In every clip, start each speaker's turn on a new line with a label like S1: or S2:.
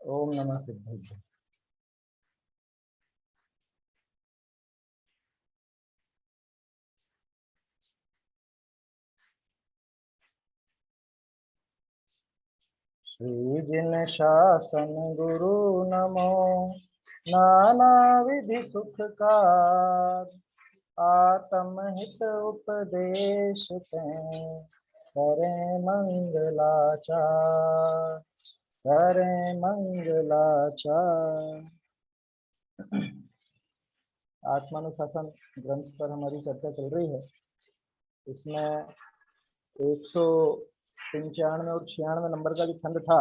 S1: ओम नमः सिद्धाय। श्री जिन शासन गुरु नमो, नाना विधि सुखकार, आत्महित उपदेश करें, करें मंगलाचार, करें मंगलाचार। आत्मानुशासन ग्रंथ पर हमारी चर्चा चल रही है। इसमें 195 और 96 नंबर का जो खंड था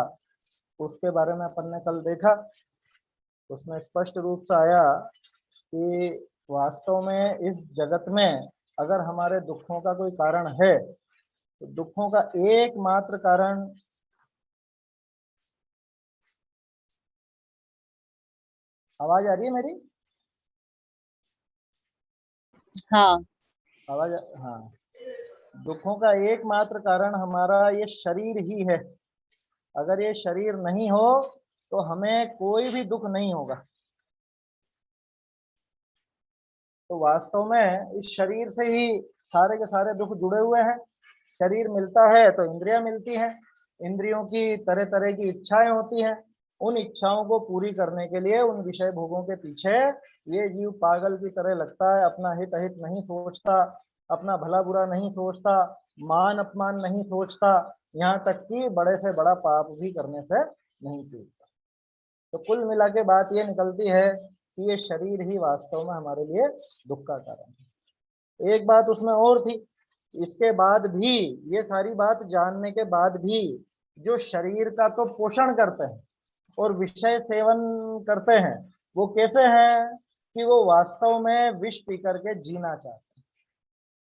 S1: उसके बारे में अपन ने कल देखा। उसमें स्पष्ट रूप से आया कि वास्तव में इस जगत में अगर हमारे दुखों का कोई कारण है तो दुखों का एकमात्र कारण आवाज आ रही है मेरी?
S2: हाँ।
S1: आवाज? हाँ। दुखों का एकमात्र कारण हमारा ये शरीर ही है। अगर ये शरीर नहीं हो तो हमें कोई भी दुख नहीं होगा। तो वास्तव में इस शरीर से ही सारे के सारे दुख जुड़े हुए हैं। शरीर मिलता है तो इंद्रियां मिलती हैं, इंद्रियों की तरह तरह की इच्छाएं होती हैं। उन इच्छाओं को पूरी करने के लिए उन विषय भोगों के पीछे ये जीव पागल की तरह लगता है। अपना हित अहित नहीं सोचता, अपना भला बुरा नहीं सोचता, मान अपमान नहीं सोचता, यहाँ तक कि बड़े से बड़ा पाप भी करने से नहीं चूकता। तो कुल मिला के बात ये निकलती है कि ये शरीर ही वास्तव में हमारे लिए दुख का कारण है। एक बात उसमें और थी, इसके बाद भी ये सारी बात जानने के बाद भी जो शरीर का तो पोषण करते हैं और विषय सेवन करते हैं वो कैसे हैं कि वो वास्तव में विष पी करके जीना चाहते हैं।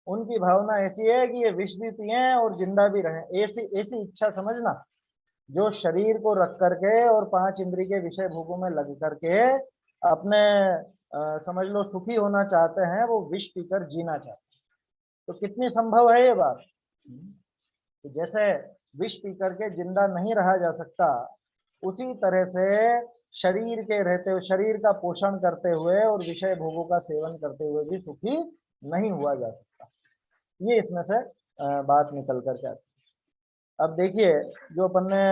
S1: उनकी भावना ऐसी है कि ये विष भी पिए और जिंदा भी रहें, ऐसी ऐसी इच्छा समझना। जो शरीर को रख करके और 5 इंद्रिय के विषय भोगों में लग करके अपने समझ लो सुखी होना चाहते हैं, वो विष पीकर जीना चाहते हैं। तो कितनी संभव है ये बात? तो जैसे विष पी करके जिंदा नहीं रहा जा सकता, उसी तरह से शरीर के रहते हुए, शरीर का पोषण करते हुए और विषय भोगों का सेवन करते हुए भी सुखी नहीं हुआ जा सकता। ये इसमें से बात निकल कर के आती है। अब देखिए, जो अपन ने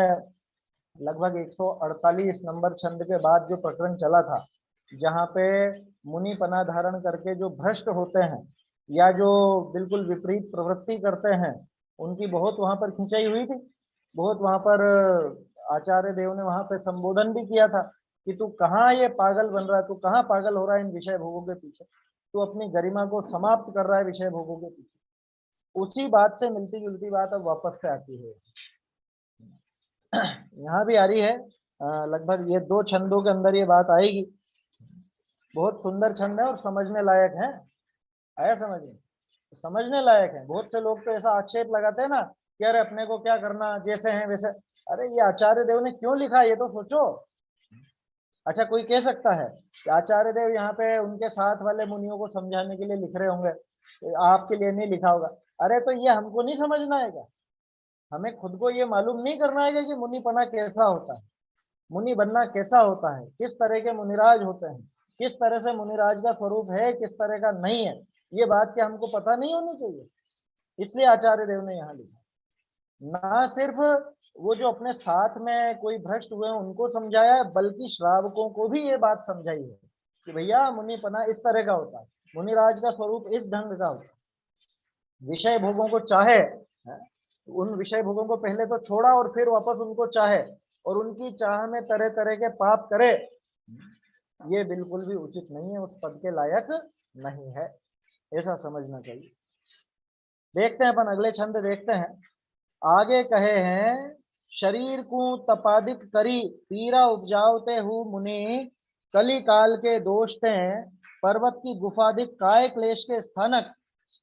S1: लगभग 148 नंबर छंद के बाद जो प्रकरण चला था, जहाँ पे मुनि पना धारण करके जो भ्रष्ट होते हैं या जो बिल्कुल विपरीत प्रवृत्ति करते हैं, उनकी बहुत वहां पर खिंचाई हुई थी। बहुत वहां पर आचार्य देव ने वहां पे संबोधन भी किया था कि तू कहाँ ये पागल बन रहा है, तू कहाँ पागल हो रहा है इन विषय भोगों के पीछे, तू अपनी गरिमा को समाप्त कर रहा है विषय भोगों के पीछे। उसी बात से मिलती जुलती बात अब वापस से आती है, यहाँ भी आ रही है। लगभग ये 2 छंदों के अंदर ये बात आएगी। बहुत सुंदर छंद है और समझने लायक है। आया समझ में? समझने लायक है। बहुत से लोग तो ऐसा आक्षेप लगाते हैं ना कि अरे अपने को क्या करना, जैसे हैं वैसे। अरे ये आचार्य देव ने क्यों लिखा, ये तो सोचो। अच्छा, कोई कह सकता है कि आचार्य देव यहाँ पे उनके साथ वाले मुनियों को समझाने के लिए लिख रहे होंगे, आपके लिए नहीं लिखा होगा। अरे तो ये हमको नहीं समझना है क्या? हमें खुद को ये मालूम नहीं करना है कि मुनिपना कैसा होता है, मुनि बनना कैसा होता है, किस तरह के मुनिराज होते हैं, किस तरह से मुनिराज का स्वरूप है, किस तरह का नहीं है। ये बात क्या हमको पता नहीं होनी चाहिए? इसलिए आचार्य देव ने यहाँ लिखा। ना सिर्फ वो जो अपने साथ में कोई भ्रष्ट हुए हैं उनको समझाया है, बल्कि श्रावकों को भी ये बात समझाई है कि भैया मुनिपना इस तरह का होता है, मुनिराज का स्वरूप इस ढंग का होता है। विषय भोगों को चाहे, उन विषय भोगों को पहले तो छोड़ा और फिर वापस उनको चाहे और उनकी चाह में तरह तरह के पाप करे, ये बिल्कुल भी उचित नहीं है, उस पद के लायक नहीं है, ऐसा समझना चाहिए। देखते हैं अपन अगले छंद देखते हैं। आगे कहे हैं, शरीर को तपादिक करी पीरा उपजावते हु मुनि, कली काल के दोष ते पर्वत की गुफादिक काय क्लेश के स्थानक,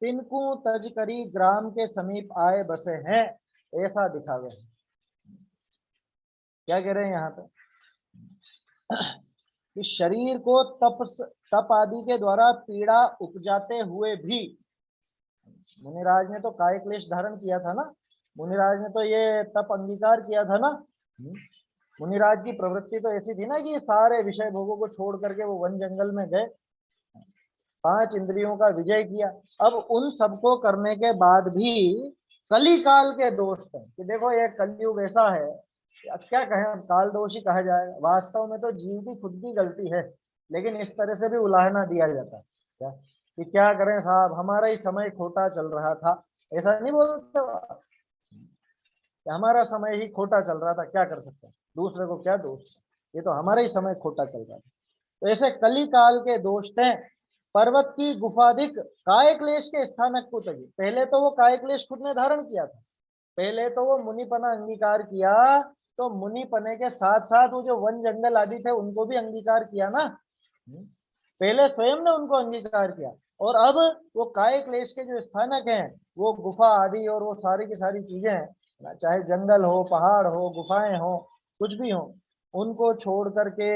S1: तिनको तज करी ग्राम के समीप आए बसे हैं, ऐसा दिखा गया। क्या कह रहे हैं यहाँ पे कि शरीर को तप आदि के द्वारा पीड़ा उपजाते हुए भी, मुनिराज ने तो काय क्लेश धारण किया था ना, मुनिराज ने तो ये तप अंगीकार किया था ना, मुनिराज की प्रवृत्ति तो ऐसी थी ना कि सारे विषय भोगों को छोड़ करके वो वन जंगल में गए, 5 इंद्रियों का विजय किया। अब उन सबको करने के बाद भी कली काल के दोष थे कि देखो ये कलयुग ऐसा है, अब क्या कहें, काल दोष ही कहा जाए। वास्तव में तो जीव की खुद की गलती है, लेकिन इस तरह से भी उलाहना दिया जाता है क्या कि क्या करें साहब, हमारा ही समय खोटा चल रहा था। ऐसा नहीं बोलते कि हमारा समय ही खोटा चल रहा था, क्या कर सकते हैं, दूसरे को क्या दोष, ये तो हमारा ही समय खोटा चल रहा था। तो ऐसे कली काल के दोष थे। पर्वत की गुफाधिक काय क्लेश के स्थानक को तजी, पहले तो वो काय क्लेश खुद ने धारण किया था, पहले तो वो मुनिपना अंगीकार किया, तो मुनिपने के साथ साथ वो जो वन जंगल आदि थे उनको भी अंगीकार किया ना, पहले स्वयं ने उनको अंगीकार किया, और अब वो काय क्लेश के जो स्थानक हैं, वो गुफा आदि और वो सारी की सारी चीजें हैं, चाहे जंगल हो, पहाड़ हो, गुफाएं हो, कुछ भी हो, उनको छोड़ करके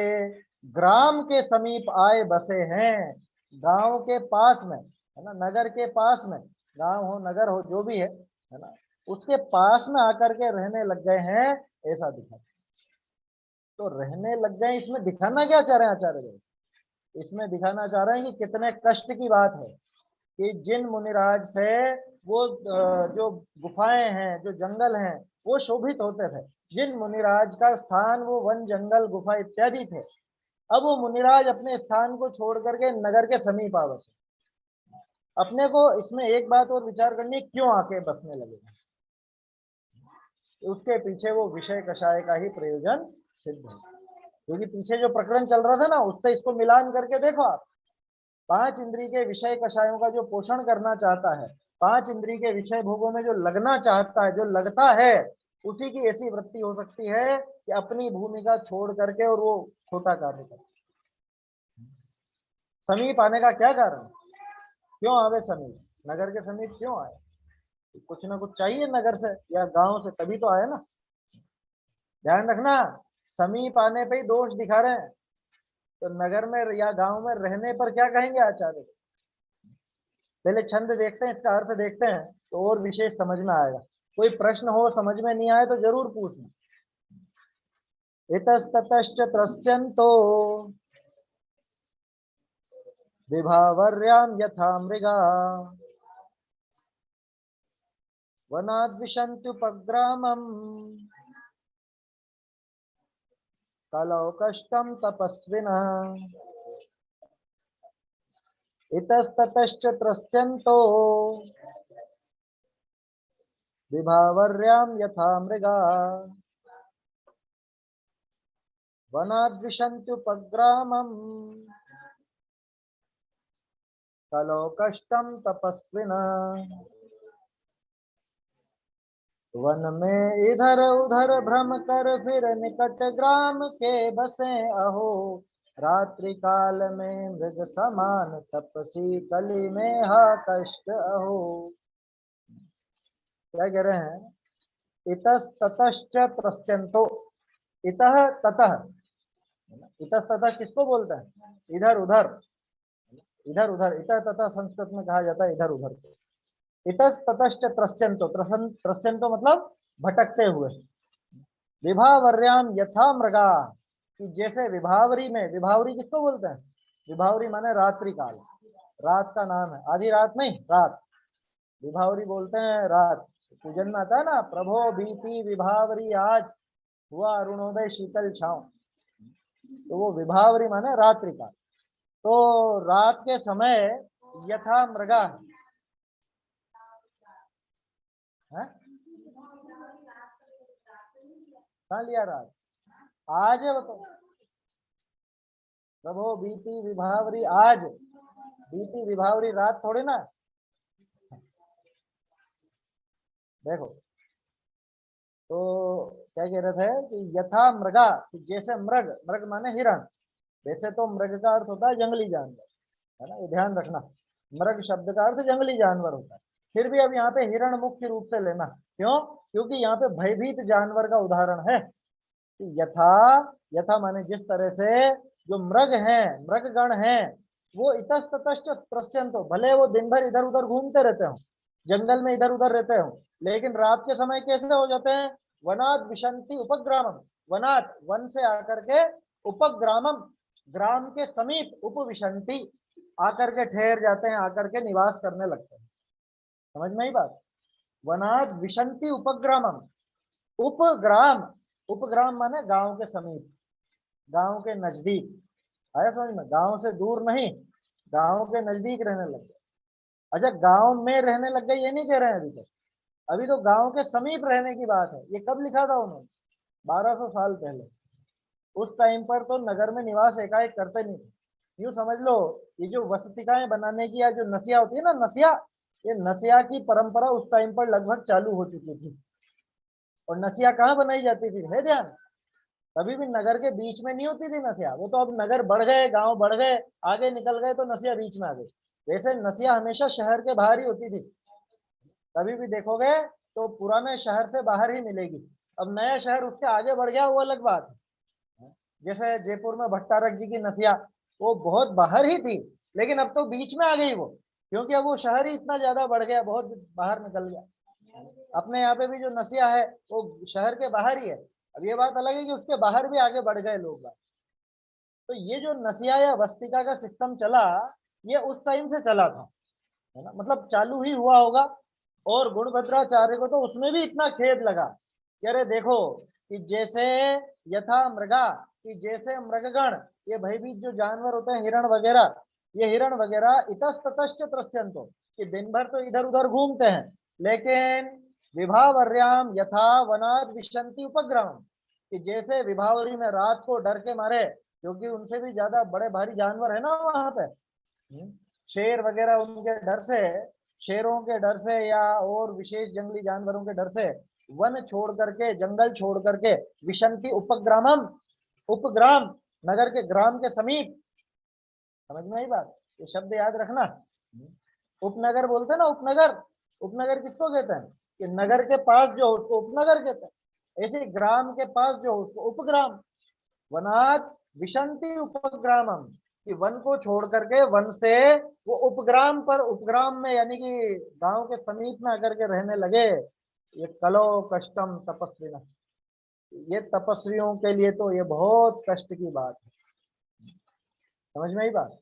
S1: ग्राम के समीप आए बसे हैं। गांव के पास में, है ना, नगर के पास में, गांव हो नगर हो जो भी है ना, उसके पास में आकर के रहने लग गए हैं, ऐसा दिखा। तो रहने लग गए, इसमें दिखाना क्या चाह रहे हैं आचार्य देव, इसमें दिखाना चाह रहे हैं कि कितने कष्ट की बात है कि जिन मुनिराज से वो जो गुफाएं हैं, जो जंगल हैं, वो शोभित होते थे, जिन मुनिराज का स्थान वो वन जंगल गुफा इत्यादि थे, अब वो मुनिराज अपने स्थान को छोड़ करके नगर के समीप आ बसे। अपने को इसमें एक बात और विचार करनी, क्यों आके बसने लगे, उसके पीछे वो विषय कषाय का ही प्रयोजन सिद्ध है। क्योंकि पीछे जो प्रकरण चल रहा था ना, उससे इसको मिलान करके देखो आप, 5 इंद्री के विषय कषायों का जो पोषण करना चाहता है, 5 इंद्री के विषय भोगों में जो लगना चाहता है, जो लगता है, उसी की ऐसी वृत्ति हो सकती है कि अपनी भूमिका छोड़ करके और वो छोटा कार्य करे। समीप आने का क्या कारण, क्यों आवे समीप, नगर के समीप क्यों आए, कुछ ना कुछ चाहिए नगर से या गांव से, तभी तो आए ना। ध्यान रखना, समीप आने पे ही दोष दिखा रहे हैं, तो नगर में या गांव में रहने पर क्या कहेंगे आचार्य। पहले छंद देखते हैं, इसका अर्थ देखते हैं, तो और विशेष समझ में आएगा। कोई प्रश्न हो समझ में नहीं आए तो जरूर पूछना। इतस्ततश्च त्रस्यन्तो विभावर्यां यथा मृगा वनाद्विशन्त्युपग्रामम् कलौ कष्टं तपस्विनः। इतस्ततश्च त्रस्यन्तो विभावर्यां यथा मृगा वनाद्विशन्त्युपग्रामम् कलौ कष्टं तपस्विनः। वन में इधर उधर भ्रम कर फिर निकट ग्राम के बसे अहो, रात्रि काल में मृग समान तपसी कली में हा कष्ट अहो। क्या कह रहे हैं, इतस ततश्च त्रस्यन्तो, इतः ततः, इतस ततः किसको बोलते हैं, इधर उधर, इधर उधर, इतः ततः संस्कृत में कहा जाता है इधर उधर को। इतस ततश्च त्रस्यन्तो, त्रस्यन्तो मतलब भटकते हुए। विभावर्याम यथा मृगा, कि जैसे विभावरी में, विभावरी किसको बोलते हैं, विभावरी माने रात्रि काल, रात का नाम है, आधी रात नहीं, रात, विभावरी बोलते हैं रात। पूजन में आता है ना, प्रभो बीती विभावरी आज, हुआ अरुणोदय शीतल छांव, तो वो विभावरी माने रात्रि काल। तो रात के समय यथा मृगा है, कहाँ लिया रात, आज है वो तो, प्रभो बीती विभावरी आज, बीती विभावरी रात थोड़ी ना। देखो, तो क्या कह रहे थे कि यथा मृगा, जैसे मृग, मृग माने हिरण, वैसे तो मृग का अर्थ होता है जंगली जानवर, है ना, ये ध्यान रखना, मृग शब्द का अर्थ जंगली जानवर होता है। फिर भी अब यहाँ पे हिरण मुख्य रूप से लेना, क्यों, क्योंकि यहाँ पे भयभीत जानवर का उदाहरण है। यथा, यथा माने जिस तरह से जो मृग हैं, मृगगण हैं, वो इतस्ततश्च त्रस्यन्तो, भले वो दिन भर इधर उधर घूमते रहते हो, जंगल में इधर उधर रहते हो, लेकिन रात के समय कैसे हो जाते हैं, वनाद विशंति उपग्रामम, वनात वन से आकर के, उपग्रामम ग्राम के समीप, उपविशंति आकर के ठहर जाते हैं, आकर के निवास करने लगते हैं। समझ में ही बात। वनाद विशंति उपग्रामम, उपग्राम, उपग्राम माने गांव के समीप, गांव के नजदीक। आया समझ में, गांव से दूर नहीं, गांव के नजदीक रहने लग गए। अच्छा, गांव में रहने लग गए ये नहीं कह रहे हैं अभी तक, अभी तो गांव के समीप रहने की बात है। ये कब लिखा था उन्होंने? 1200 साल पहले। उस टाइम पर तो नगर में निवास एकाएक करते नहीं थे। यूं समझ लो, ये जो वसतिकाएं बनाने की या जो नसिया होती है ना, नसिया, ये नसिया की परंपरा उस टाइम पर लगभग चालू हो चुकी थी। और नसिया कहाँ बनाई जाती थी, है ध्यान? कभी भी नगर के बीच में नहीं होती थी नसिया। वो तो अब नगर बढ़ गए, गांव बढ़ गए, आगे निकल गए तो नसिया बीच में आ गई। वैसे नसिया हमेशा शहर के बाहर ही होती थी। कभी भी देखोगे तो पुराने शहर से बाहर ही मिलेगी। अब नया शहर उसके आगे बढ़ गया, वो अलग बात है। जैसे जयपुर में भट्टारक जी की नसिया, वो बहुत बाहर ही थी, लेकिन अब तो बीच में आ गई वो, क्योंकि अब वो शहर ही इतना ज्यादा बढ़ गया, बहुत बाहर निकल गया। अपने यहाँ पे भी जो नसिया है वो शहर के बाहर ही है। अब ये बात अलग है कि उसके बाहर भी आगे बढ़ गए लोग। तो ये जो नसिया या वस्तिका का सिस्टम चला, ये उस टाइम से चला था, है ना, मतलब चालू ही हुआ होगा। और गुणभद्राचार्य को तो उसमें भी इतना खेद लगा कि अरे देखो, कि जैसे यथा मृगा, कि जैसे मृगगण, ये भयभीत जो जानवर होते हैं, हिरण वगैरह, ये हिरण वगैरह इतस्ततश्च त्रस्यंतो, कि दिन भर तो इधर उधर घूमते हैं, लेकिन विभावर्याम यथा वनाद विशंति उपग्रहम, कि जैसे विभावरी में रात को डर के मारे, क्योंकि उनसे भी ज्यादा बड़े भारी जानवर है ना वहां पे, शेर वगैरह, उनके डर से, शेरों के डर से या और विशेष जंगली जानवरों के डर से वन छोड़ करके, जंगल छोड़ करके, विशंति उपग्रामम, उपग्राम नगर के ग्राम के समीप। समझ में आई बात? ये शब्द याद रखना। उपनगर बोलते हैं ना, उपनगर, उपनगर किसको कहते हैं? कि नगर के पास जो उसको उपनगर कहते हैं। ऐसे ग्राम के पास जो उसको उपग्राम। वनात विशंति उपग्रामम, कि वन को छोड़ करके, वन से वो उपग्राम पर, उपग्राम में यानी कि गांव के समीप में आकर के रहने लगे। ये कलो कष्टम तपस्विना, ये तपस्वियों के लिए तो ये बहुत कष्ट की बात है। समझ में आई बात?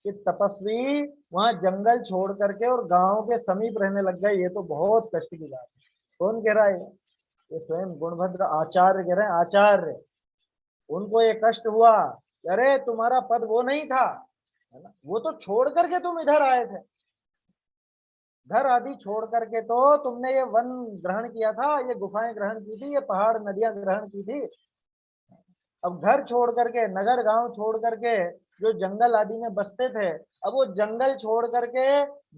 S1: कि तपस्वी वहां जंगल छोड़ करके और गांव के समीप रहने लग गए, ये तो बहुत कष्ट की बात है। कौन कह रहा है? ये स्वयं गुणभद्र आचार्य कह रहे हैं, आचार्य। उनको ये कष्ट हुआ, अरे तुम्हारा पद वो नहीं था, है ना, वो तो छोड़ करके तुम इधर आए थे, घर आदि छोड़ करके तो तुमने ये वन ग्रहण किया था, ये गुफाएं ग्रहण की थी, ये पहाड़ नदियां ग्रहण की थी। अब घर छोड़ करके, नगर गांव छोड़ करके, जो जंगल आदि में बसते थे, अब वो जंगल छोड़ करके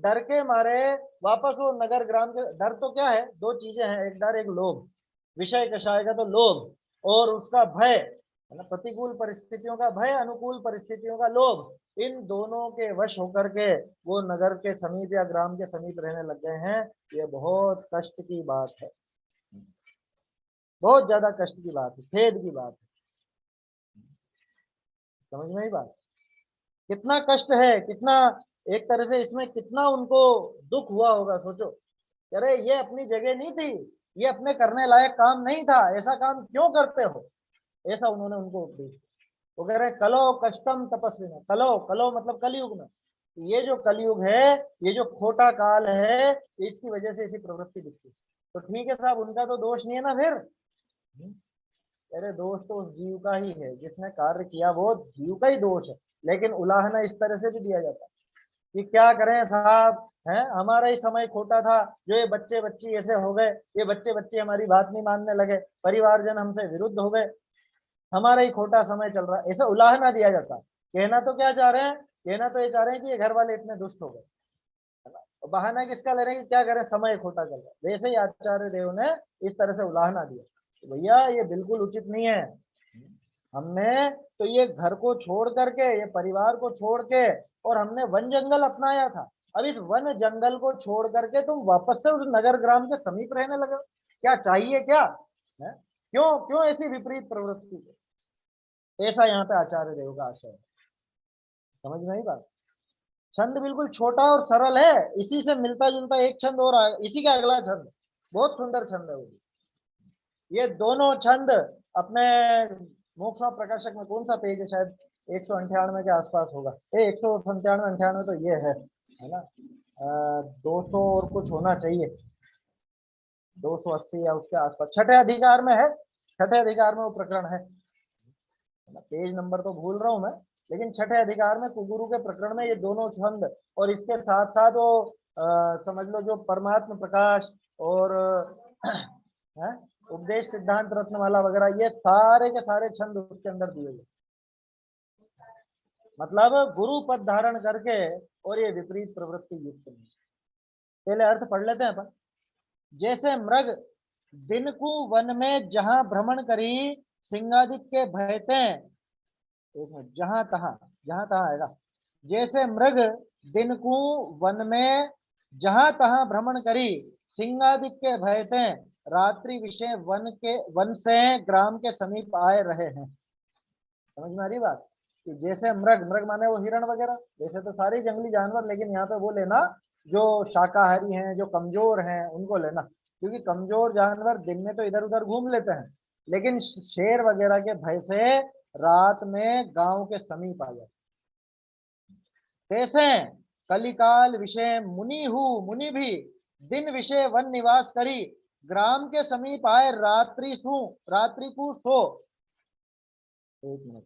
S1: डर के मारे वापस वो नगर ग्राम के। डर तो क्या है, दो चीजें हैं, एक डर, एक लोभ, विषय कषाय का तो लोभ, और उसका भय, है ना, प्रतिकूल परिस्थितियों का भय, अनुकूल परिस्थितियों का लोभ। इन दोनों के वश होकर के वो नगर के समीप या ग्राम के समीप रहने लग गए हैं। ये बहुत कष्ट की बात है, बहुत ज्यादा कष्ट की बात है, खेद की बात है। समझ में ही बात? कितना कष्ट है, कितना, एक तरह से इसमें कितना उनको दुख हुआ होगा, सोचो। अरे ये अपनी जगह नहीं थी, ये अपने करने लायक काम नहीं था, ऐसा काम क्यों करते हो, ऐसा उन्होंने उनको उपदेश। वो कह रहे कलो कष्टम तपस्वी में, कलो, कलो मतलब कलयुग में, ये जो कलयुग है, ये जो खोटा काल है, इसकी वजह से ऐसी प्रवृत्ति दिखती है। तो ठीक है साहब, उनका तो दोष नहीं है ना फिर। अरे दोष तो उस जीव का ही है जिसने कार्य किया, वो जीव का ही दोष है। लेकिन उलाहना इस तरह से भी दिया जाता है कि क्या करें साहब, है हमारा ही समय खोटा था, जो ये बच्चे बच्ची ऐसे हो गए, ये बच्चे बच्चे हमारी बात नहीं मानने लगे, परिवारजन हमसे विरुद्ध हो गए, हमारा ही खोटा समय चल रहा है, ऐसा उलाहना दिया जाता है। कहना तो क्या चाह रहे हैं, कहना तो ये चाह रहे हैं कि ये घर वाले इतने दुष्ट हो गए, है ना। और बहाना किसका ले रहे हैं कि क्या करें, समय खोटा चल रहा है। वैसे ही आचार्य देव ने इस तरह से उलाहना दिया, तो भैया ये बिल्कुल उचित नहीं है। हमने तो ये घर को छोड़ करके, ये परिवार को छोड़ के, और हमने वन जंगल अपनाया था। अब इस वन जंगल को छोड़ करके तुम वापस से उस नगर ग्राम के समीप रहने लगे, क्या चाहिए क्या है? क्यों क्यों ऐसी विपरीत प्रवृत्ति? ऐसा यहाँ पे आचार्य देव का आशय है। समझ में आई बात? छंद बिल्कुल छोटा और सरल है, इसी से मिलता जुलता एक छंद और इसी का अगला छंद बहुत सुंदर छंद है वो भी। ये दोनों छंद अपने मोक्ष प्रकाशक में कौन सा पेज है, शायद 198 के आसपास होगा, 197 98 तो ये है ना। 200 और कुछ होना चाहिए, 280 या उसके आसपास, छठे अधिकार में है, छठे अधिकार में वो प्रकरण है ना। पेज नंबर तो भूल रहा हूं मैं, लेकिन छठे अधिकार में कुगुरु के प्रकरण में ये दोनों छंद, और इसके साथ साथ वो समझ लो जो परमात्म प्रकाश और है, उपदेश सिद्धांत रत्नमाला वगैरह, ये सारे के सारे छंद उसके अंदर दिए गए। मतलब गुरु पद धारण करके और ये विपरीत प्रवृत्ति युक्त नहीं। पहले अर्थ पढ़ लेते हैं अपन। जैसे मृग दिन को वन में जहां भ्रमण करी, सिंहादिक के भयते, एक मिनट, जहां तहां आएगा। जैसे मृग दिन को वन में जहां तहां भ्रमण करी, सिंहादिक के भयते, रात्रि विषय वन से ग्राम के समीप आए रहे हैं। समझ में आ रही बात कि जैसे मृग, मृग माने वो हिरण वगैरह, जैसे तो सारे जंगली जानवर, लेकिन यहाँ पे वो लेना जो शाकाहारी हैं, जो कमजोर हैं, उनको लेना, क्योंकि कमजोर जानवर दिन में तो इधर उधर घूम लेते हैं, लेकिन शेर वगैरह के भय से रात में गांव के समीप आ जाते। कैसे कलिकाल विषय मुनि हूँ, मुनि भी दिन विषय वन निवास करी, ग्राम के समीप आए रात्रि को सो। एक मिनट,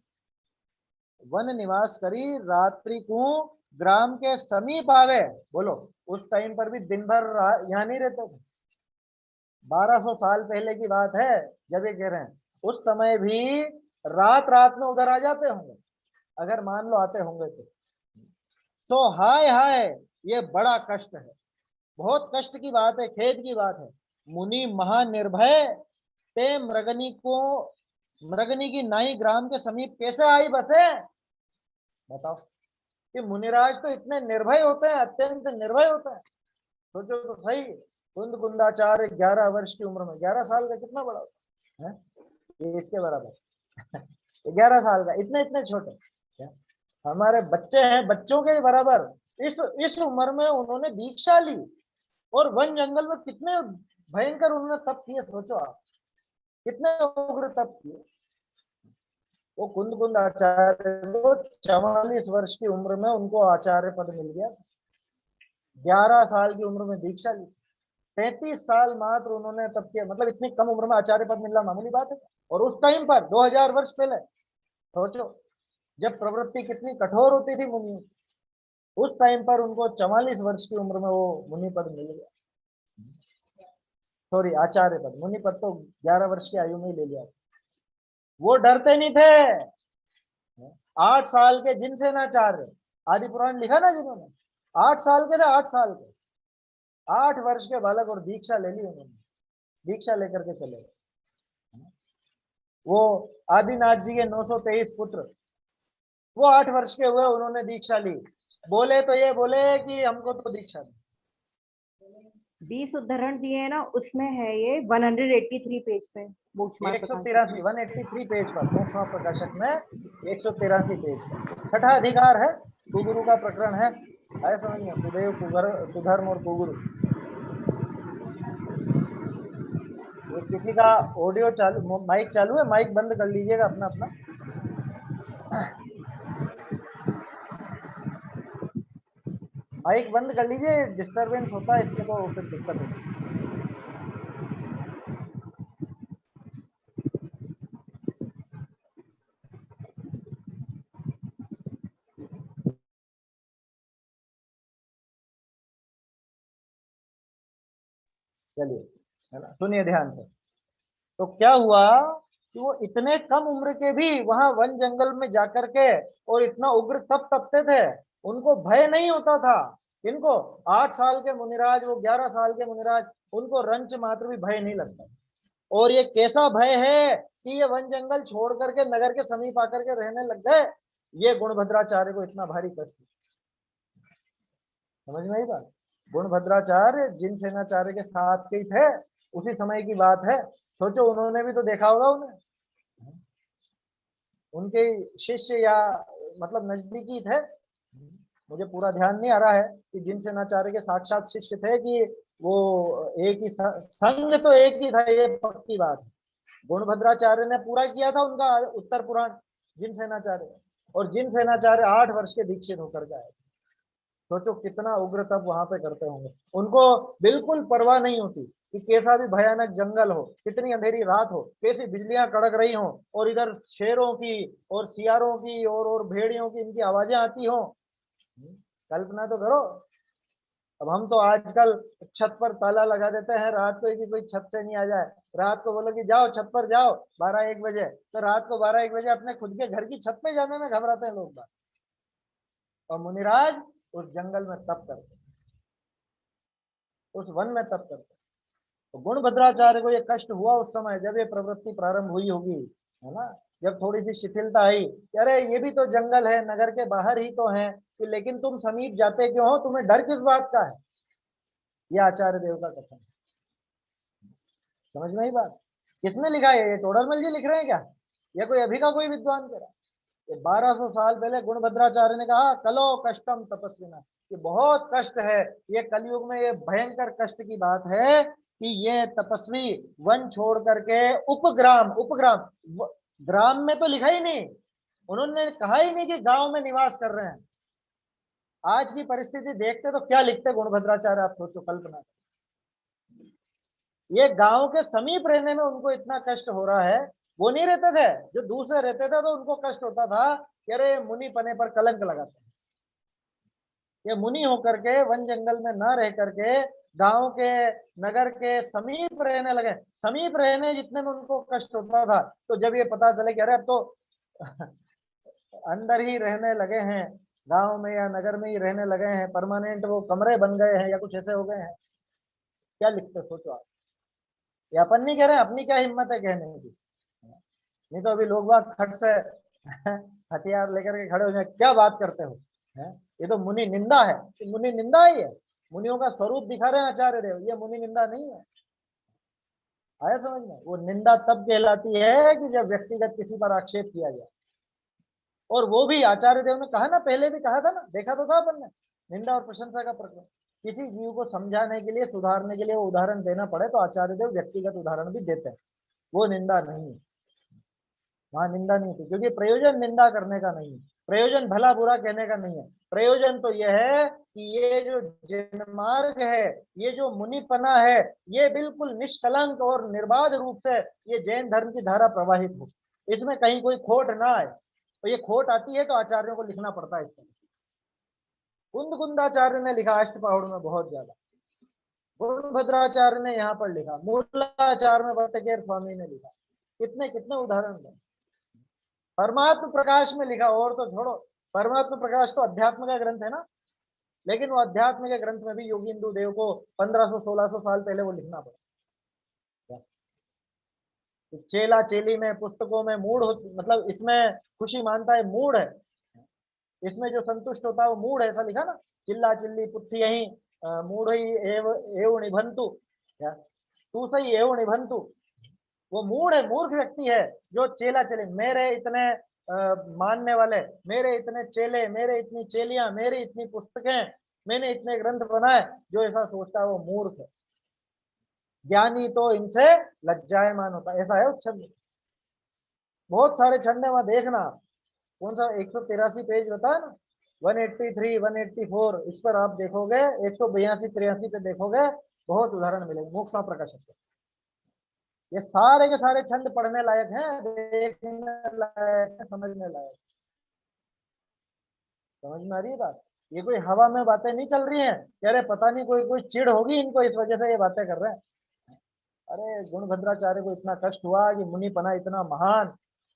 S1: वन निवास करी रात्रि को ग्राम के समीप आवे, बोलो उस टाइम पर भी दिन भर यहाँ नहीं रहते थे। 1200 साल पहले की बात है जब ये कह रहे हैं, उस समय भी रात रात में उधर आ जाते होंगे, अगर मान लो आते होंगे तो हाय हाय, ये बड़ा कष्ट है, बहुत कष्ट की बात है, खेद की बात है। मुनि महानिर्भय ते मृगनी की नाई ग्राम के समीप कैसे आई बसे। बताओ कि मुनिराज तो इतने निर्भय होते हैं, अत्यंत निर्भय होते हैं। सोचो तो सही, कुंद कुंदाचार्य 11 वर्ष की उम्र में, 11 साल का कितना बड़ा होता है, ये इसके बराबर 11 साल का, इतने इतने छोटे, हमारे बच्चे हैं, बच्चों के बराबर। इस उम्र में उन्होंने दीक्षा ली, और वन जंगल में कितने भयंकर उन्होंने तप किए, सोचो आप कितने उग्र तप किए। वो कुंद आचार्य को 44 वर्ष की उम्र में उनको आचार्य पद मिल गया, 11 साल की उम्र में दीक्षा ली, 33 साल मात्र उन्होंने तप किया। मतलब इतनी कम उम्र में आचार्य पद मिलना मामूली बात है, और उस टाइम पर 2000 वर्ष पहले सोचो, जब प्रवृत्ति कितनी कठोर होती थी मुनि, उस टाइम पर उनको 44 वर्ष की उम्र में वो मुनि पद मिल गया, सॉरी आचार्य पद, मुनि पद तो 11 वर्ष की आयु में ही ले लिया। वो डरते नहीं थे, 8 साल के जिनसे नाचार्य, आदि पुराण लिखा ना जिन्होंने, 8 साल के थे, 8 साल के, 8 वर्ष के बालक, और दीक्षा ले ली उन्होंने, दीक्षा लेकर के चले गए। वो आदिनाथ जी के 923 पुत्र, वो 8 वर्ष के हुए, उन्होंने दीक्षा ली, बोले तो ये बोले कि हमको तो दीक्षा दी।
S2: 20 उदाहरण दिए हैं ना, उसमें है ये 183 पेज पे,
S1: 183 183 पेज पर मोक्ष प्रकाशक में 183 पेज पर छठा अधिकार है, कुगुरु का प्रकरण है। आए समझ में, कुदेव कुधर्म और कुगुरु। किसी का ऑडियो चालू, माइक चालू है, माइक बंद कर लीजिएगा अपना अपना। माइक बंद कर लीजिए, डिस्टरबेंस होता है इसमें, तो फिर दिक्कत होती है। चलिए, है ना, सुनिए ध्यान से। तो क्या हुआ कि वो इतने कम उम्र के भी वहां वन जंगल में जाकर के और इतना उग्र तप तपते थे, उनको भय नहीं होता था। इनको 8 साल के मुनिराज, वो 11 साल के मुनिराज, उनको रंच मात्र भी भय नहीं लगता। और ये कैसा भय है कि ये वन जंगल छोड़ करके नगर के समीप आकर के रहने लग गए, ये गुणभद्राचार्य को इतना भारी कष्ट। समझ में आई बात। गुणभद्राचार्य जिन सेनाचार्य के साथ के थे, उसी समय की बात है। सोचो, उन्होंने भी तो देखा होगा उन्हें, उनके शिष्य या मतलब नजदीकी थे, मुझे पूरा ध्यान नहीं आ रहा है कि जिन सेनाचार्य के साक्षात शिष्य थे कि वो एक ही संघ तो एक ही था, ये पक्की बात है। गुणभद्राचार्य ने पूरा किया था उनका उत्तर पुराण, जिन सेनाचार्य, और जिन सेनाचार्य 8 वर्ष के दीक्षित होकर के आए। सोचो कितना उग्र तप वहां पे करते होंगे। उनको बिल्कुल परवाह नहीं होती कि कैसा भी भयानक जंगल हो, कितनी अंधेरी रात हो, कैसी बिजलियां कड़क रही हो, और इधर शेरों की और सियारों की और भेड़ियों की इनकी आवाजें आती हो। कल्पना तो करो। अब हम तो आजकल छत पर ताला लगा देते हैं रात को कि कोई छत से नहीं आ जाए। रात को बोलो कि जाओ छत पर जाओ 12-1 बजे, तो रात को 12-1 बजे अपने खुद के घर की छत पे जाने में घबराते हैं लोग बात। और मुनिराज उस जंगल में तप करते, उस वन में तप करते। तो गुणभद्राचार्य को ये कष्ट हुआ उस समय जब ये प्रवृत्ति प्रारंभ हुई होगी, है ना, जब थोड़ी सी शिथिलता आई कि अरे ये भी तो जंगल है, नगर के बाहर ही तो है, कि लेकिन तुम समीप जाते क्यों हो, तुम्हें डर किस बात का है। ये आचार्य देव का कथन। समझ में ही बात। किसने लिखा है ये? टोडरमल जी लिख रहे हैं क्या? ये कोई अभी का कोई विद्वान कह रहा है? ये 1200 साल पहले गुणभद्राचार्य ने कहा कलो कष्टम तपस्विना, ये बहुत कष्ट है, ये कलयुग में ये भयंकर कष्ट की बात है कि ये तपस्वी वन छोड़ करके उपग्राम, उपग्राम ग्राम में तो लिखा ही नहीं, उन्होंने कहा ही नहीं कि गांव में निवास कर रहे हैं। आज की परिस्थिति देखते तो क्या लिखते गुणभद्राचार्य, आप सोचो, कल्पना। ये गांव के समीप रहने में उनको इतना कष्ट हो रहा है। वो नहीं रहते थे, जो दूसरे रहते थे तो उनको कष्ट होता था कि अरे मुनि पने पर कलंक लगाते हैं। ये मुनि होकर के वन जंगल में ना रह करके गांव के, नगर के समीप रहने लगे। समीप रहने जितने में उनको कष्ट होता था, तो जब ये पता चले कि अरे अब तो अंदर ही रहने लगे हैं, गांव में या नगर में ही रहने लगे हैं, परमानेंट वो कमरे बन गए हैं या कुछ ऐसे हो गए हैं, क्या लिखते सोचो आप। ये अपन नहीं कह रहे, अपनी क्या हिम्मत है कहने की। नहीं तो अभी लोग बाग खट से हथियार लेकर के खड़े हो जाए, क्या बात करते हो, है? ये तो मुनि निंदा है। ये मुनि निंदा ही है, मुनियों का स्वरूप दिखा रहे हैं आचार्य देव, ये मुनि निंदा नहीं है। आया समझ में? वो निंदा तब कहलाती है कि जब व्यक्तिगत किसी पर आक्षेप किया जाए। और वो भी आचार्य देव ने कहा ना, पहले भी कहा था ना, देखा तो था अपन ने, निंदा और प्रशंसा का प्रकरण। किसी जीव को समझाने के लिए, सुधारने के लिए वो उदाहरण देना पड़े तो आचार्य देव व्यक्तिगत उदाहरण भी देते हैं। वो निंदा नहीं है, वहां निंदा नहीं थी, क्योंकि प्रयोजन निंदा करने का नहीं है, प्रयोजन भला बुरा कहने का नहीं है। प्रयोजन तो यह है कि ये जो जनमार्ग है, ये जो मुनिपना है, ये बिल्कुल निष्कलंक और निर्बाध रूप से ये जैन धर्म की धारा प्रवाहित हो, इसमें कहीं कोई खोट ना आए। तो ये खोट आती है तो आचार्यों को लिखना पड़ता है इसमें। कुंद कुंदाचार्य ने लिखा अष्टपहाड़ में बहुत ज्यादा, गुणभद्राचार्य ने यहाँ पर लिखा, मूलाचार्य में भट्टकेर स्वामी ने लिखा, कितने कितने उदाहरण है। परमात्म प्रकाश में लिखा, और तो छोड़ो, परमात्म प्रकाश तो अध्यात्म का ग्रंथ है ना, लेकिन वो अध्यात्म के ग्रंथ में भी योगींदु देव को 1500-1600 साल पहले वो लिखना पड़ा। तो चेला चेली में, पुस्तकों में मूड हो, मतलब इसमें खुशी मानता है मूड है, इसमें जो संतुष्ट होता है वो मूड है, ऐसा लिखा ना, चिल्ला चिल्ली पुत्थी यही मूड ही एव निभंतु, तू सही एव निभंतु। वो मूड है, मूर्ख व्यक्ति है जो चेला चले, मेरे इतने मानने वाले, मेरे इतने चेले, मेरे इतनी चेलियां, मेरी इतनी पुस्तकें, मैंने इतने ग्रंथ बनाए, जो ऐसा सोचता है वो मूर्ख है। ज्ञानी तो इनसे लज्जायमान होता है, ऐसा है उस छंद। बहुत सारे छंद है, वहां देखना। कौन सा 183 पेज होता है ना, 183, 184, इस पर आप देखोगे, 182-83 पे देखोगे, बहुत उदाहरण मिलेंगे मोक्ष प्रकाशक के। ये सारे के सारे छंद पढ़ने लायक हैं, देखने लायक है, समझने लायक। समझ में आ रही है बात? ये कोई हवा में बातें नहीं चल रही हैं कि अरे पता नहीं कोई कोई चिढ़ होगी इनको इस वजह से ये बातें कर रहे हैं। अरे गुणभद्राचार्य को इतना कष्ट हुआ कि मुनिपना इतना महान,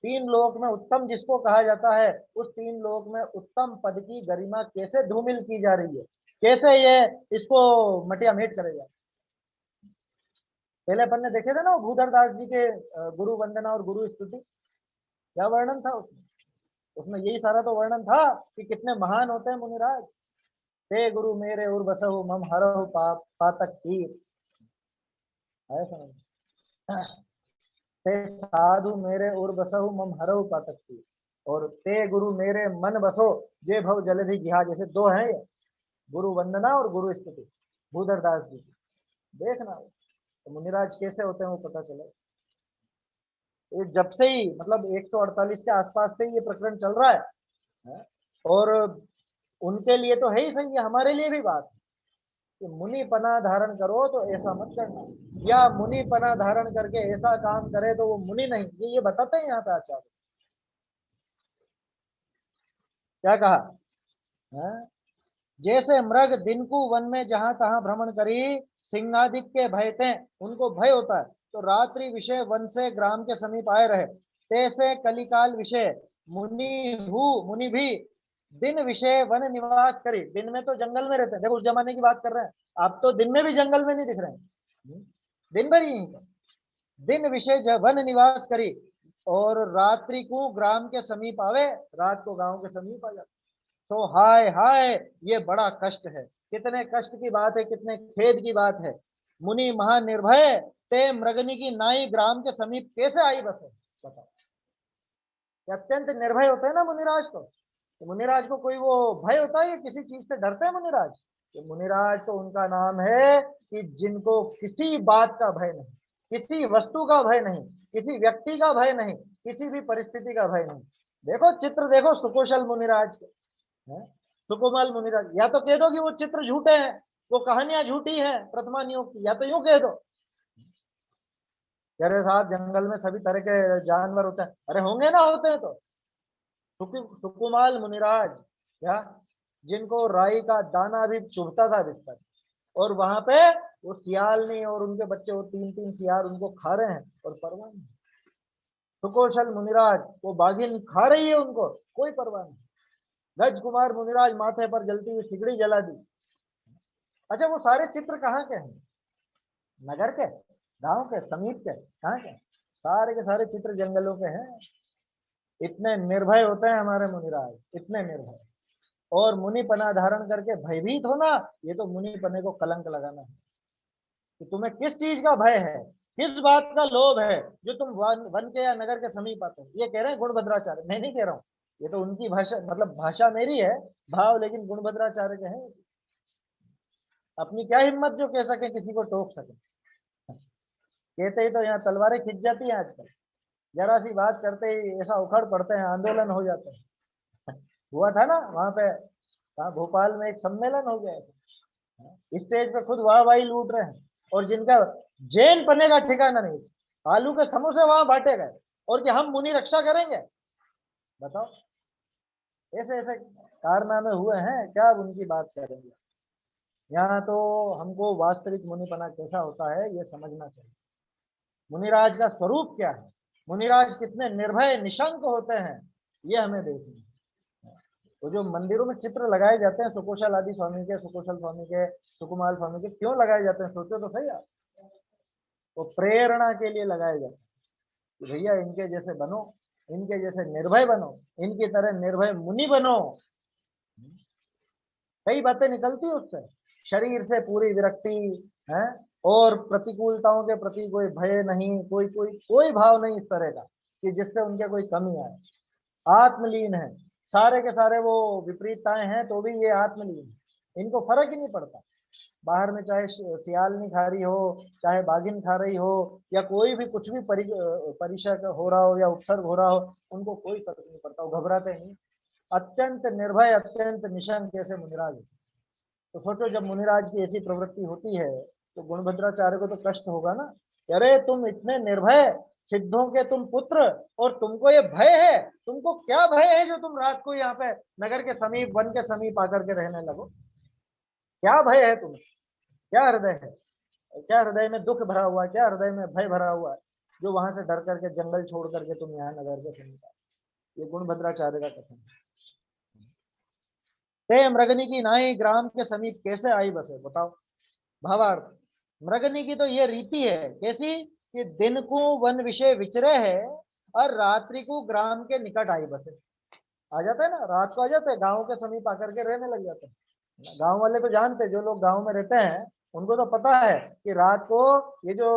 S1: 3 लोक में उत्तम जिसको कहा जाता है, उस 3 लोक में उत्तम पद की गरिमा कैसे धूमिल की जा रही है, कैसे ये इसको मटिया मेट करेगा। पहले अपन ने देखे थे ना भूधर दास जी के गुरु वंदना और गुरु स्तुति, क्या वर्णन था उसमें। उसमें यही सारा तो वर्णन था कि कितने महान होते हैं मुनिराज। हे गुरु मेरे उर बसहु मम हरहु पातक तीर, है समझ। ते साधु मेरे उर बसहु मम हरहु पातक तीर, और ते गुरु मेरे मन बसो जे भव जलधि जिहा, जैसे दो हैं ये, गुरु वंदना और गुरु स्तुति, भूधर दास जी। देखना तो मुनिराज कैसे होते हैं वो पता चले। ये जब से ही मतलब 148 के आसपास से ये प्रकरण चल रहा है। और उनके लिए तो है ही सही है, हमारे लिए भी बात है कि मुनि पना धारण करो तो ऐसा मत करना, या मुनि पना धारण करके ऐसा काम करे तो वो मुनि नहीं, ये बताते हैं यहाँ पे आचार्य। क्या कहा है? जैसे मृग दिन को वन में जहां तहां भ्रमण करी, सिंहादिक के भयते, उनको भय होता है, तो रात्रि विषय वन से ग्राम के समीप आए रहे, तैसे कलिकाल विषय मुनि भी दिन विषय वन निवास करी। दिन में तो जंगल में रहते हैं, देखो उस जमाने की बात कर रहे हैं, आप तो दिन में भी जंगल में नहीं दिख रहे हैं, दिन भर ही यहीं पर। दिन विषय वन निवास करी और रात्रि को ग्राम के समीप आवे, रात को गांव के समीप आ जाते। तो हाय हाय, ये बड़ा कष्ट है, कितने कष्ट की बात है, कितने खेद की बात है। मुनि महानिर्भय ते मृगनी की नाई ग्राम के समीप कैसे आई बसे, बताओ। अत्यंत निर्भय होते हैं ना मुनिराज को, तो मुनिराज को कोई वो भय होता है, किसी चीज से डरते हैं मुनिराज? तो मुनिराज तो उनका नाम है कि जिनको किसी बात का भय नहीं, किसी वस्तु का भय नहीं, किसी व्यक्ति का भय नहीं, किसी भी परिस्थिति का भय नहीं। देखो चित्र देखो सुकुशल मुनिराज के, सुकुमाल मुनिराज, या तो कह दो कि वो चित्र झूठे हैं, वो कहानियां झूठी हैं प्रथमा नियोग की, या तो यूं कह दो अरे साहब जंगल में सभी तरह के जानवर होते हैं, अरे होंगे ना, होते हैं तो। सुकुमाल मुनिराज, क्या, जिनको राई का दाना भी चुभता था बिस्तर, और वहां पे वो सियालनी और उनके बच्चे, वो तीन तीन सियार उनको खा रहे हैं और परवाह नहीं। सुकौशल मुनिराज, वो बाघिन खा रही है उनको, कोई परवाह नहीं। गज कुमार मुनिराज माथे पर जलती हुई सिगड़ी जला दी। अच्छा वो सारे चित्र कहाँ के हैं? नगर के, गांव के, समीप के, कहाँ के? सारे के सारे चित्र जंगलों के हैं। इतने निर्भय होते हैं हमारे मुनिराज, इतने निर्भय। और मुनिपना धारण करके भयभीत होना, ये तो मुनिपने को कलंक लगाना है। कि तुम्हें किस चीज का भय है, किस बात का लोभ है, जो तुम वन के या नगर के समीप आते हो? ये कह रहे हैं गुणभद्राचार्य, मैं नहीं कह रहा हूँ, ये तो उनकी भाषा, मतलब भाषा मेरी है, भाव लेकिन गुणभद्राचार्य के हैं। अपनी क्या हिम्मत जो कह सके, किसी को टोक सके। कहते ही तो यहाँ तलवारें खिंच जाती हैं आजकल, जरा सी बात करते ही ऐसा उखड़ पड़ते हैं, आंदोलन हो जाते हैं। हुआ था ना वहां पे, कहा भोपाल में एक सम्मेलन हो गया था, स्टेज पे खुद वाहवाही लूट रहे हैं, और जिनका जैन पने का ठिकाना नहीं, आलू के समोसे वहां बांटे गए, और कि हम मुनि रक्षा करेंगे। बताओ, ऐसे ऐसे कारनामे हुए हैं, क्या अब उनकी बात करेंगे। यहाँ तो हमको वास्तविक मुनिपना कैसा होता है ये समझना चाहिए, मुनिराज का स्वरूप क्या है, मुनिराज कितने निर्भय निशंक होते हैं, ये हमें देखना है। वो जो मंदिरों में चित्र लगाए जाते हैं सुकुशल आदि स्वामी के, सुकुशल स्वामी के, सुकुमाल स्वामी के, क्यों लगाए जाते हैं सोचो तो सही आप। वो प्रेरणा के लिए लगाए जाते हैं कि भैया इनके जैसे बनो, इनके जैसे निर्भय बनो, इनकी तरह निर्भय मुनि बनो। कई बातें निकलती उससे, शरीर से पूरी विरक्ति है, और प्रतिकूलताओं के प्रति कोई भय नहीं, कोई कोई कोई भाव नहीं इस तरह का कि जिससे उनके कोई कमी आए। आत्मलीन है, सारे के सारे वो विपरीतताएं हैं तो भी ये आत्मलीन है, इनको फर्क ही नहीं पड़ता। बाहर में चाहे सियालनी खा रही हो, चाहे बाघिन खा रही हो, या कोई भी कुछ भी परिषद हो रहा हो या उपसर्ग हो रहा हो, उनको कोई फर्क नहीं पड़ता, वो घबराते नहीं। अत्यंत निर्भय, अत्यंत निशंक कैसे मुनिराज है। तो सोचो जब मुनिराज की ऐसी प्रवृत्ति होती है तो गुणभद्राचार्य को तो कष्ट होगा ना। अरे तुम इतने निर्भय, सिद्धों के तुम पुत्र, और तुमको ये भय है, तुमको क्या भय है जो तुम रात को यहाँ पे नगर के समीप, वन के समीप आकर के रहने लगो? क्या भय है तुम्हें? क्या हृदय है? क्या हृदय में दुख भरा हुआ है? क्या हृदय में भय भरा हुआ है जो वहां से डर करके, जंगल छोड़ करके तुम यहाँ नगर के समीप आए? ये गुणभद्राचार्य का कथन है। ते मृगनी की नाई ग्राम के समीप कैसे आई बसे, बताओ। भावार्थ, मृगनी की तो ये रीति है, कैसी, कि दिन को वन विषय विचरे है और रात्रि को ग्राम के निकट आई बसे। आ जाते हैं ना, रात को आ जाते हैं, गांव के समीप आकर के रहने लग जाते हैं। गांव वाले तो जानते हैं, जो लोग गांव में रहते हैं उनको तो पता है कि रात को ये जो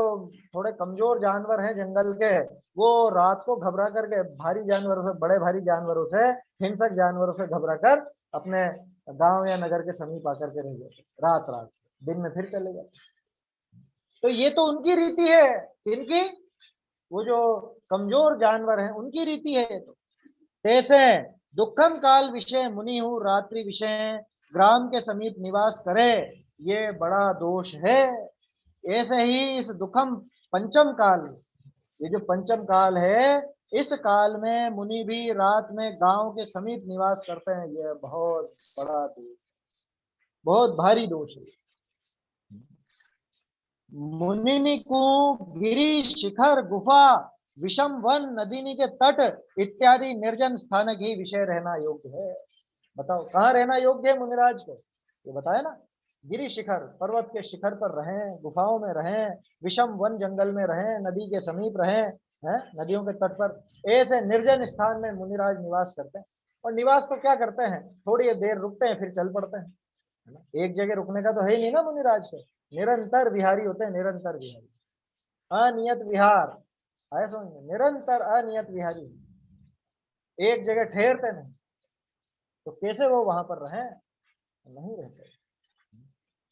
S1: थोड़े कमजोर जानवर हैं जंगल के, वो रात को घबरा करके, भारी जानवरों से, बड़े भारी जानवरों से, हिंसक जानवरों से घबरा कर अपने गांव या नगर के समीप आकर के रह जाते, रात रात, दिन में फिर चले जाते। तो ये तो उनकी रीति है, इनकी, वो जो कमजोर जानवर हैं उनकी रीति है। तो तैसे दुखम काल विषय मुनि हूँ रात्रि विषय ग्राम के समीप निवास करे, ये बड़ा दोष है। ऐसे ही इस दुखम पंचम काल, ये जो पंचम काल है, इस काल में मुनि भी रात में गांव के समीप निवास करते हैं, ये बहुत बड़ा दोष, बहुत भारी दोष है। मुनि को गिरी शिखर गुफा विषम वन नदीनी के तट इत्यादि निर्जन स्थान ही विषय रहना योग्य है। बताओ कहाँ रहना योग्य है मुनिराज को? ये बताया ना, गिरी शिखर, पर्वत के शिखर पर रहें, गुफाओं में रहें, विषम वन जंगल में रहें, नदी के समीप रहें, हैं नदियों के तट पर, ऐसे निर्जन स्थान में मुनिराज निवास करते हैं। और निवास तो क्या करते हैं, थोड़ी देर रुकते हैं फिर चल पड़ते हैं, है ना। एक जगह रुकने का तो है ही नहीं ना मुनिराज के, निरंतर विहारी होते हैं, निरंतर विहारी, अनियत विहार, आया समझ में, निरंतर अनियत विहारी, एक जगह ठहरते नहीं। तो कैसे वो वहां पर रहें? नहीं रहते।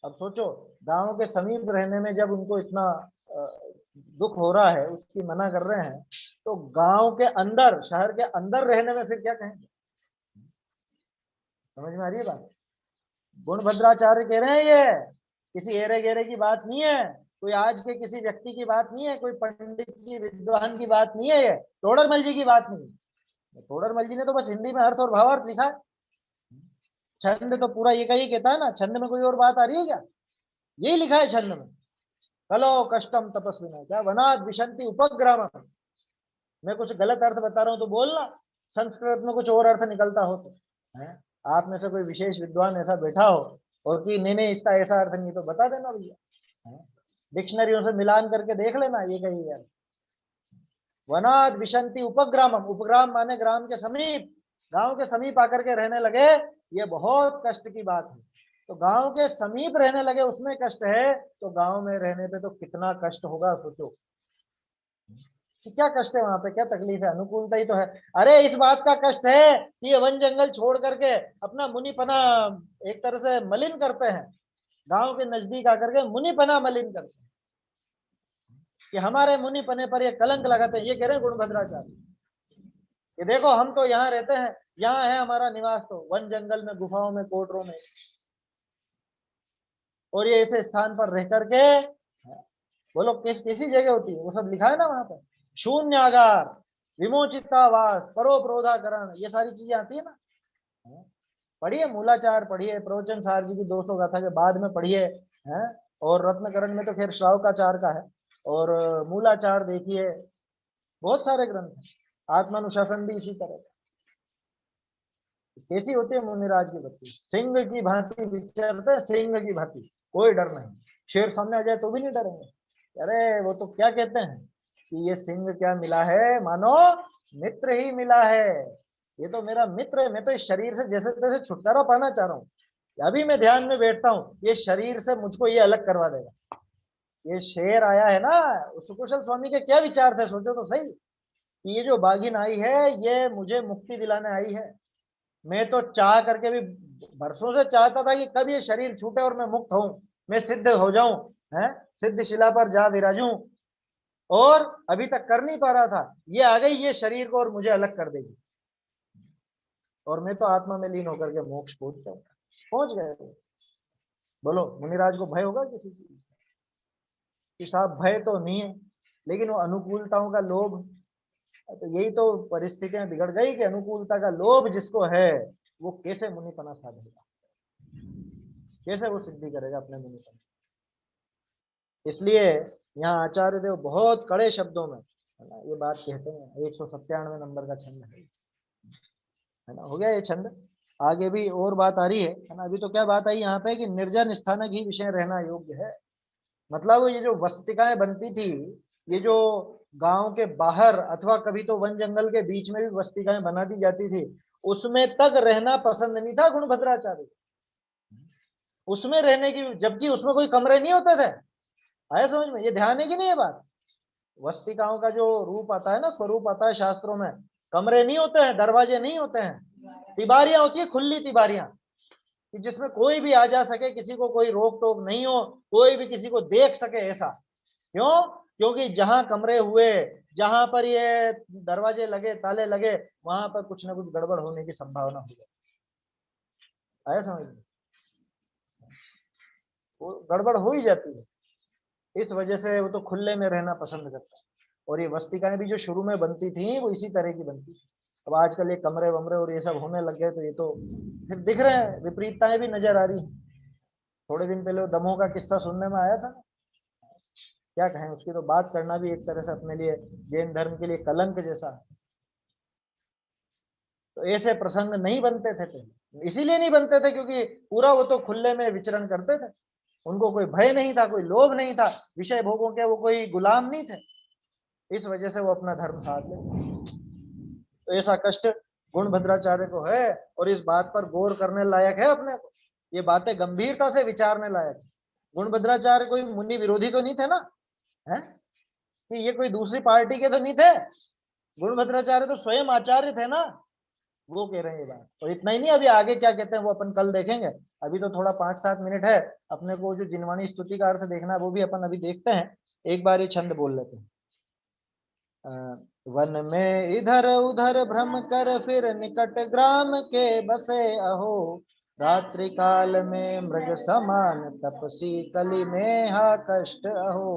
S1: अब सोचो, गांव के समीप रहने में जब उनको इतना दुख हो रहा है, उसकी मना कर रहे हैं, तो गांव के अंदर, शहर के अंदर रहने में फिर क्या कहेंगे? समझ में आ रही है बात? गुणभद्राचार्य कह रहे हैं ये किसी एरे गेरे की बात नहीं है, कोई आज के किसी व्यक्ति की बात नहीं है, कोई पंडित की विद्वान की बात नहीं है, ये टोडरमल जी की बात नहीं है। टोडरमल जी ने तो बस हिंदी में अर्थ और भावार्थ लिखा है, छंद तो पूरा ये का ही कहता है ना, छंद में कोई और बात आ रही है क्या? यही लिखा है छंद में, कलो कष्टम तपस्विना, क्या वनाद विशंति उपग्राम। मैं कुछ गलत अर्थ बता रहा हूं तो बोलना, संस्कृत में कुछ और अर्थ निकलता हो तो, है आप में से कोई विशेष विद्वान ऐसा बैठा हो और कि नहीं नहीं इसका ऐसा अर्थ नहीं, तो बता देना भैया, डिक्शनरियों से मिलान करके देख लेना ये कही गया। वनाद विशंति उपग्रामम, उपग्राम माने ग्राम के समीप, गांव के समीप आकर के रहने लगे, ये बहुत कष्ट की बात है। तो गांव के समीप रहने लगे उसमें कष्ट है, तो गांव में रहने पे तो कितना कष्ट होगा सोचो। क्या कष्ट है वहां पे, क्या तकलीफ है? अनुकूलता ही तो है। अरे इस बात का कष्ट है कि ये वन जंगल छोड़ करके अपना मुनिपना एक तरह से मलिन करते हैं, गांव के नजदीक आकर के मुनिपना मलिन करते हैं, कि हमारे मुनिपने पर ये कलंक लगाते हैं। ये कह रहे हैं गुणभद्राचार्य, कि देखो हम तो यहाँ रहते हैं, यहाँ है हमारा निवास, तो वन जंगल में, गुफाओं में, कोटरों में, और ये ऐसे स्थान पर रह करके, बोलो कैसी जगह होती है? वो सब लिखा है ना वहां पर, शून्यागार, विमोचितावास, परोपरोधाकरण, ये सारी चीजें आती है ना। पढ़िए मूलाचार, पढ़िए प्रवचन सार जी की 200 गाथा के बाद में पढ़िए, हैं, और रत्नकरण में तो खैर श्रावकाचार का है, और मूलाचार देखिए, बहुत सारे ग्रंथ हैं, आत्मानुशासन भी इसी तरह। कैसी होती है मुनिराज की बत्ती, सिंह की भांति विचरते, सिंह की भांति, कोई डर नहीं, शेर सामने आ जाए तो भी नहीं डरेंगे। अरे वो तो क्या कहते हैं कि ये सिंह क्या मिला है, मानो मित्र ही मिला है, ये तो मेरा मित्र है, मैं तो इस शरीर से जैसे तैसे छुटकारा पाना चाह रहा हूँ, अभी मैं ध्यान में बैठता हूँ, ये शरीर से मुझको ये अलग करवा देगा। ये शेर आया है ना, सुकुशल स्वामी के क्या विचार थे, सोचो तो सही, कि ये जो बाघिन आई है ये मुझे मुक्ति दिलाने आई है। मैं तो चाह करके भी बरसों से चाहता था कि कब ये शरीर छूटे और मैं मुक्त हूं, मैं सिद्ध हो जाऊं, है सिद्ध शिला पर जा विराजूं, और अभी तक कर नहीं पा रहा था, ये आ गई ये शरीर को और मुझे अलग कर देगी, और मैं तो आत्मा में लीन होकर के मोक्ष पहुंच गए। बोलो मुनिराज को भय होगा किसी चीज कि साहब भय तो नहीं है, लेकिन वो अनुकूलताओं का लोभ, तो यही तो परिस्थितियां बिगड़ गई कि अनुकूलता का लोभ जिसको है वो कैसे मुनिपना साधेगा, कैसे वो सिद्धि करेगा अपने मुनिपना। इसलिए यहाँ आचार्य देव बहुत कड़े शब्दों में, है ना, ये बात कहते हैं। 197 नंबर का छंद है ना, हो गया ये छंद। आगे भी और बात आ रही है ना। अभी तो क्या बात आई यहाँ पे कि निर्जन स्थानक ही विषय रहना योग्य है, मतलब ये जो वस्तिकाएं बनती थी, ये जो गांव के बाहर अथवा कभी तो वन जंगल के बीच में भी वस्तिकाएं बना दी जाती थी, उसमें तक रहना पसंद नहीं था गुणभद्राचार्य, उसमें रहने की, जबकि उसमें कोई कमरे नहीं होते थे। आया समझ में? ये ध्यान है कि नहीं ये बात? वस्तिकाओं का जो रूप आता है ना, स्वरूप आता है शास्त्रों में, कमरे नहीं होते हैं, दरवाजे नहीं होते हैं, तिबारियां होती है, खुली तिबारियां, कि जिसमें कोई भी आ जा सके, किसी को कोई रोक टोक नहीं हो, कोई भी किसी को देख सके, ऐसा। क्यों? क्योंकि जहां कमरे हुए, जहां पर ये दरवाजे लगे, ताले लगे, वहां पर कुछ ना कुछ गड़बड़ होने की संभावना हो जाती है। आया समझ में? वो गड़बड़ हो ही जाती है। इस वजह से वो तो खुले में रहना पसंद करता है। और ये वस्तिकाएं भी जो शुरू में बनती थी वो इसी तरह की बनती थी। अब आजकल ये कमरे वमरे और ये सब होने लग गए, तो ये तो फिर दिख रहे हैं, विपरीतताएं भी नजर आ रही हैं। थोड़े दिन पहले वो दमोह का किस्सा सुनने में आया था ना, क्या कहें, उसकी तो बात करना भी एक तरह से अपने लिए, जैन धर्म के लिए कलंक जैसा है। तो ऐसे प्रसंग नहीं बनते थे पहले, इसीलिए नहीं बनते थे क्योंकि पूरा वो तो खुले में विचरण करते थे। उनको कोई भय नहीं था, कोई लोभ नहीं था, विषय भोगों के वो कोई गुलाम नहीं थे। इस वजह से वो अपना धर्म साध ले। तो ऐसा कष्ट गुणभद्राचार्य को है, और इस बात पर गौर करने लायक है अपने को। ये बातें गंभीरता से विचारने लायक है। गुणभद्राचार्य कोई मुनि विरोधी तो नहीं थे ना, है कि ये कोई दूसरी पार्टी के तो नहीं थे। गुणभद्राचार्य तो स्वयं आचार्य थे ना, वो कह रहे हैं ये बात। और इतना ही नहीं, अभी आगे क्या कहते हैं वो अपन कल देखेंगे। अभी तो थोड़ा 5-7 मिनट है अपने को, जो जिनवाणी स्तुति का अर्थ देखना है वो भी अपन अभी देखते हैं। एक बार ये छंद बोल लेते हैं। वन में इधर उधर भ्रम कर फिर निकट ग्राम के बसे अहो, रात्रि काल में मृग समान तपसी कली में हा कष्ट अहो।